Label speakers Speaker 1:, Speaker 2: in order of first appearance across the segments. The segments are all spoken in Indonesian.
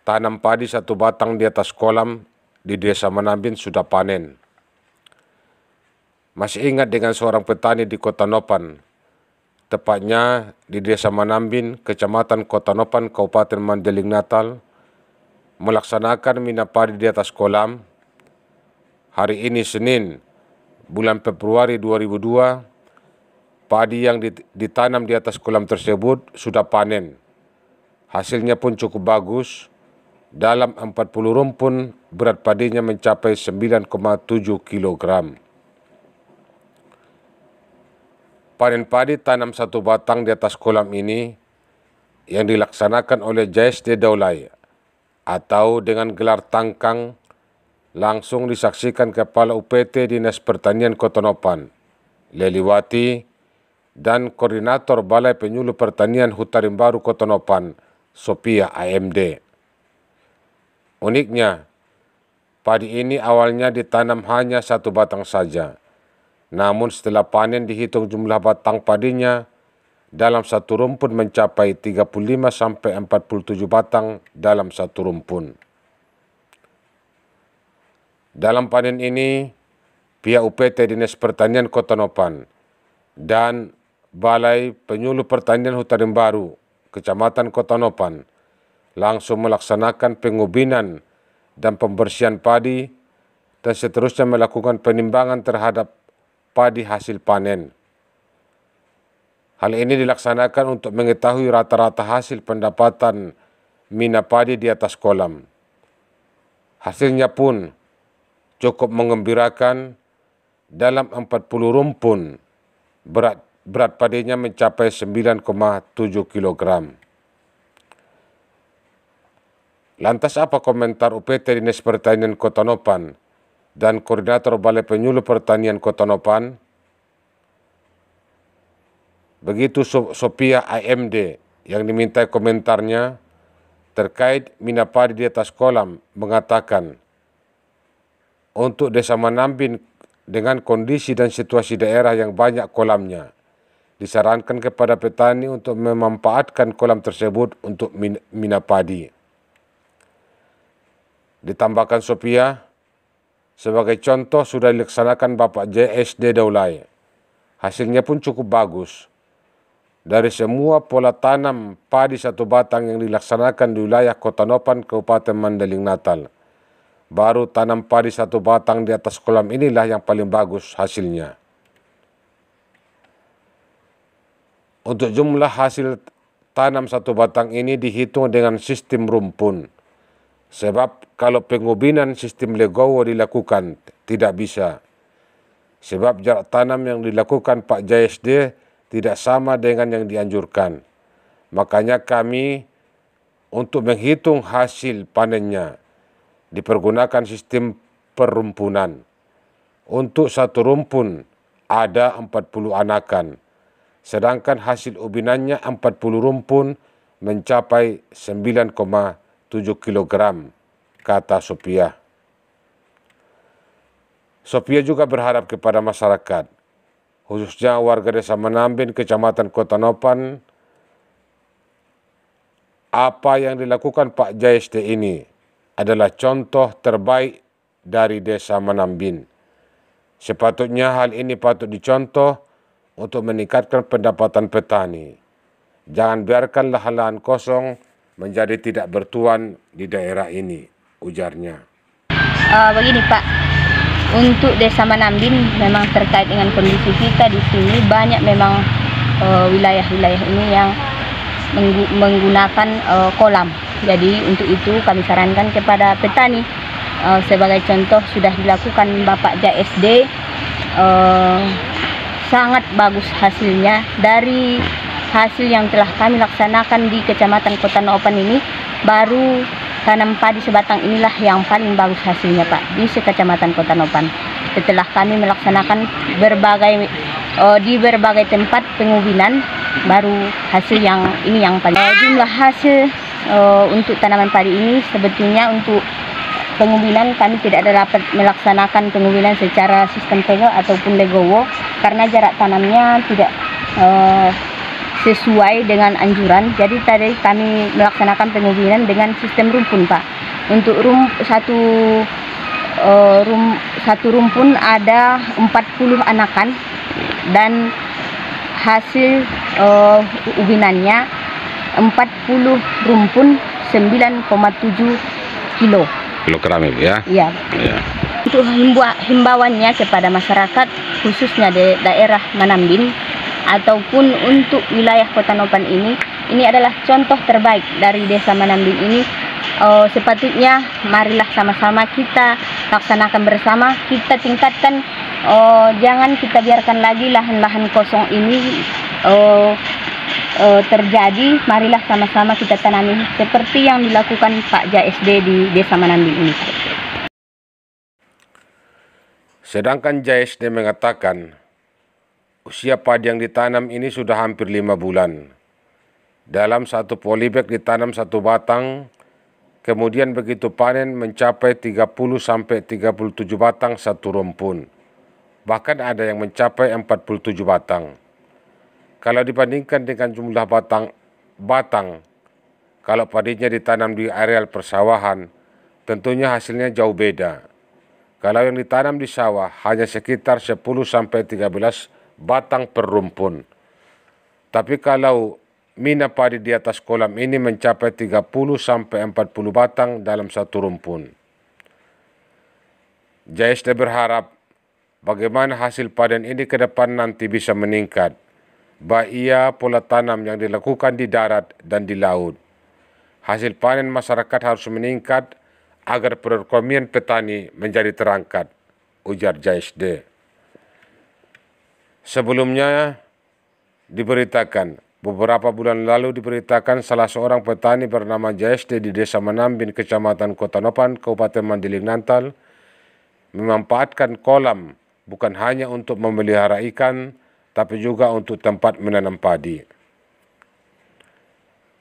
Speaker 1: tanam padi satu batang di atas kolam di Desa Manambin sudah panen. Masih ingat dengan seorang petani di Kota Nopan, tepatnya di Desa Manambin, Kecamatan Kota Nopan, Kabupaten Mandailing Natal, melaksanakan mina padi di atas kolam. Hari ini Senin, bulan Februari 2002, padi yang ditanam di atas kolam tersebut sudah panen. Hasilnya pun cukup bagus. Dalam 40 rumpun, berat padinya mencapai 9,7 kg. Panen padi tanam satu batang di atas kolam ini yang dilaksanakan oleh JSD Daulay atau dengan gelar tangkang langsung disaksikan Kepala UPT Dinas Pertanian Kota Nopan, Leliwati, dan Koordinator Balai Penyuluh Pertanian Hutarim Baru Kota Nopan, Sophia AMD. Uniknya, padi ini awalnya ditanam hanya satu batang saja. Namun setelah panen dihitung jumlah batang padinya dalam satu rumpun mencapai 35-47 batang dalam satu rumpun. Dalam panen ini, pihak UPT Dinas Pertanian Kota Nopan dan Balai Penyuluh Pertanian Hutarim Baru Kecamatan Kota Nopan langsung melaksanakan pengubinan dan pembersihan padi dan seterusnya melakukan penimbangan terhadap padi hasil panen. Hal ini dilaksanakan untuk mengetahui rata-rata hasil pendapatan mina padi di atas kolam. Hasilnya pun cukup menggembirakan. Dalam 40 rumpun, berat padinya mencapai 9,7 kg. Lantas apa komentar UPT Dinas Pertanian Kota Nopan dan Koordinator Balai Penyuluh Pertanian Kota Nopan? Begitu Sophia AMD yang dimintai komentarnya terkait mina padi di atas kolam mengatakan, untuk Desa Manambin dengan kondisi dan situasi daerah yang banyak kolamnya, disarankan kepada petani untuk memanfaatkan kolam tersebut untuk mina padi. Ditambahkan Sophia, sebagai contoh sudah dilaksanakan Bapak JSD Daulay. Hasilnya pun cukup bagus. Dari semua pola tanam padi satu batang yang dilaksanakan di wilayah Kota Nopan, Kabupaten Mandailing Natal, baru tanam padi satu batang di atas kolam inilah yang paling bagus hasilnya. Untuk jumlah hasil tanam satu batang ini dihitung dengan sistem rumpun. Sebab kalau pengubinan sistem legowo dilakukan tidak bisa. Sebab jarak tanam yang dilakukan Pak JSD tidak sama dengan yang dianjurkan. Makanya kami untuk menghitung hasil panennya dipergunakan sistem perrumpunan. Untuk satu rumpun ada 40 anakan. Sedangkan hasil ubinannya 40 rumpun mencapai 9,7 kg, kata Sophia. Sophia juga berharap kepada masyarakat, khususnya warga Desa Manambin, Kecamatan Kota Nopan, apa yang dilakukan Pak JSD ini adalah contoh terbaik dari Desa Manambin. Sepatutnya hal ini patut dicontoh untuk meningkatkan pendapatan petani. Jangan biarkan lahan-lahan kosong menjadi tidak bertuan di daerah ini, ujarnya.
Speaker 2: Begini Pak, untuk Desa Manambin memang terkait dengan kondisi kita di sini banyak memang wilayah-wilayah ini yang menggunakan kolam. Jadi untuk itu kami sarankan kepada petani, sebagai contoh sudah dilakukan Bapak JSD, sangat bagus hasilnya. Dari hasil yang telah kami laksanakan di Kecamatan Kota Nopan ini, baru tanam padi sebatang inilah yang paling bagus hasilnya Pak di Kecamatan Kota Nopan. Setelah kami melaksanakan di berbagai tempat pengubinan, baru hasil yang ini yang paling. Jumlah hasil untuk tanaman padi ini sebetulnya untuk pengubinan kami tidak ada dapat melaksanakan pengubinan secara sistem pego ataupun legowo karena jarak tanamnya tidak sesuai dengan anjuran. Jadi tadi kami melaksanakan pengubinan dengan sistem rumpun, Pak. Untuk satu rumpun ada 40 anakan dan hasil ubinannya 40 rumpun 9,7
Speaker 1: kilogram ya.
Speaker 2: Iya.
Speaker 1: Ya.
Speaker 2: Untuk himbauannya kepada masyarakat khususnya di daerah Manambin ataupun untuk wilayah Kota Nopan ini adalah contoh terbaik dari Desa Manambin ini. Sepatutnya marilah sama-sama kita laksanakan bersama, kita tingkatkan, jangan kita biarkan lagi lahan-lahan kosong ini terjadi. Marilah sama-sama kita tanami seperti yang dilakukan Pak JSD di Desa Manambin ini.
Speaker 1: Sedangkan JSD mengatakan usia padi yang ditanam ini sudah hampir 5 bulan. Dalam satu polybag ditanam 1 batang, kemudian begitu panen mencapai 30-37 batang satu rumpun. Bahkan ada yang mencapai 47 batang. Kalau dibandingkan dengan jumlah batang, kalau padinya ditanam di areal persawahan, tentunya hasilnya jauh beda. Kalau yang ditanam di sawah hanya sekitar 10-13 batang per rumpun. Tapi kalau mina padi di atas kolam ini mencapai 30-40 batang dalam satu rumpun. JSD berharap bagaimana hasil panen ini ke depan nanti bisa meningkat. Baik ia pola tanam yang dilakukan di darat dan di laut. Hasil panen masyarakat harus meningkat agar perekonomian petani menjadi terangkat, ujar JSD. Sebelumnya diberitakan, beberapa bulan lalu diberitakan salah seorang petani bernama JSD di Desa Manambin, Kecamatan Kota Nopan, Kabupaten Mandailing Natal, memanfaatkan kolam bukan hanya untuk memelihara ikan, tapi juga untuk tempat menanam padi.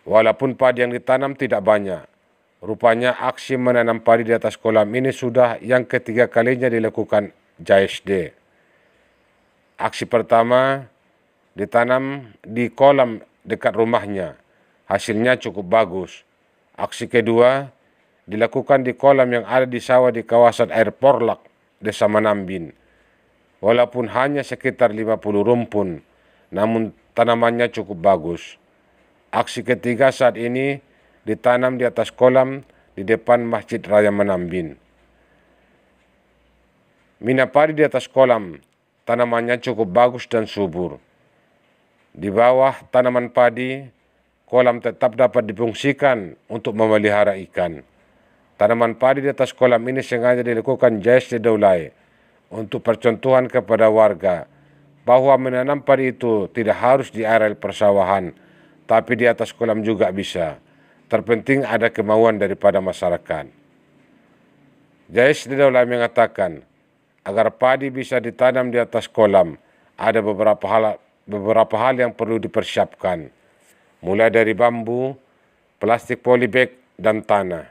Speaker 1: Walaupun padi yang ditanam tidak banyak, rupanya aksi menanam padi di atas kolam ini sudah yang ketiga kalinya dilakukan JSD. Aksi pertama ditanam di kolam dekat rumahnya, hasilnya cukup bagus. Aksi kedua dilakukan di kolam yang ada di sawah di kawasan air Porlak, Desa Manambin. Walaupun hanya sekitar 50 rumpun, namun tanamannya cukup bagus. Aksi ketiga saat ini ditanam di atas kolam di depan Masjid Raya Manambin. Mina padi di atas kolam, tanamannya cukup bagus dan subur. Di bawah tanaman padi, kolam tetap dapat difungsikan untuk memelihara ikan. Tanaman padi di atas kolam ini sengaja dilakukan JSD Daulay untuk percontohan kepada warga bahwa menanam padi itu tidak harus di areal persawahan, tapi di atas kolam juga bisa. Terpenting ada kemauan daripada masyarakat. JSD Daulay mengatakan, agar padi bisa ditanam di atas kolam, ada beberapa hal yang perlu dipersiapkan, mulai dari bambu, plastik polybag, dan tanah.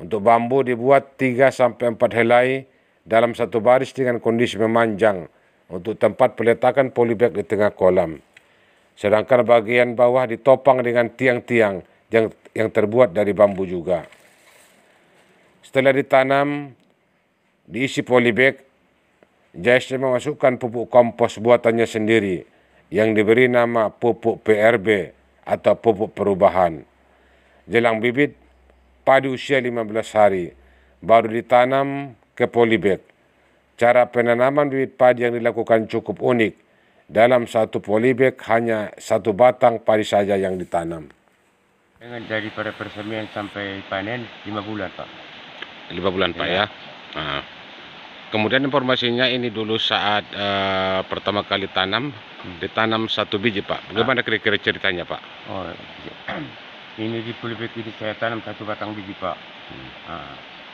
Speaker 1: Untuk bambu dibuat 3-4 helai dalam satu baris dengan kondisi memanjang untuk tempat peletakan polybag di tengah kolam. Sedangkan bagian bawah ditopang dengan tiang-tiang yang terbuat dari bambu juga. Setelah ditanam, diisi polybag, JSD memasukkan pupuk kompos buatannya sendiri yang diberi nama pupuk PRB atau pupuk perubahan. Jelang bibit, padi usia 15 hari baru ditanam ke polybag. Cara penanaman bibit padi yang dilakukan cukup unik. Dalam satu polybag hanya 1 batang padi saja yang ditanam.
Speaker 3: Daripada persemian sampai panen 5 bulan, Pak.
Speaker 1: 5 bulan, Pak, ya. Nah. Kemudian informasinya ini dulu saat pertama kali ditanam 1 biji, Pak. Bagaimana kira-kira ceritanya, Pak?
Speaker 3: Oh, ini di polybag ini saya tanam 1 batang biji, Pak.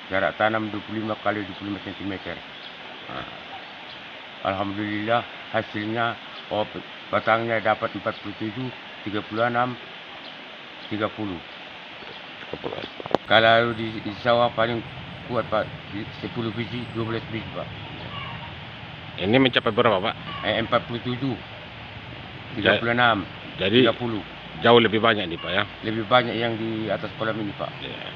Speaker 3: Jarak tanam 25 kali 25 cm. Alhamdulillah hasilnya batangnya dapat 47, 36, 30. Kalau di sawah paling kuat, Pak, 10 biji, 12 biji, Pak.
Speaker 1: Ini mencapai berapa, Pak?
Speaker 3: 47, 36,
Speaker 1: Jadi
Speaker 3: 30.
Speaker 1: jauh lebih banyak nih Pak ya.
Speaker 3: Lebih banyak yang di atas kolam ini Pak.
Speaker 1: Ya.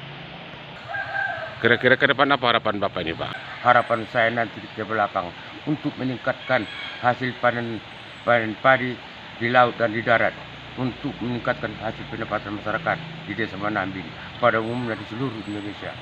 Speaker 1: Kira-kira ke depan apa harapan Bapak ini Pak?
Speaker 3: Harapan saya nanti ke belakang untuk meningkatkan hasil panen padi di laut dan di darat, untuk meningkatkan hasil pendapatan masyarakat di Desa Manambin pada umumnya di seluruh Indonesia.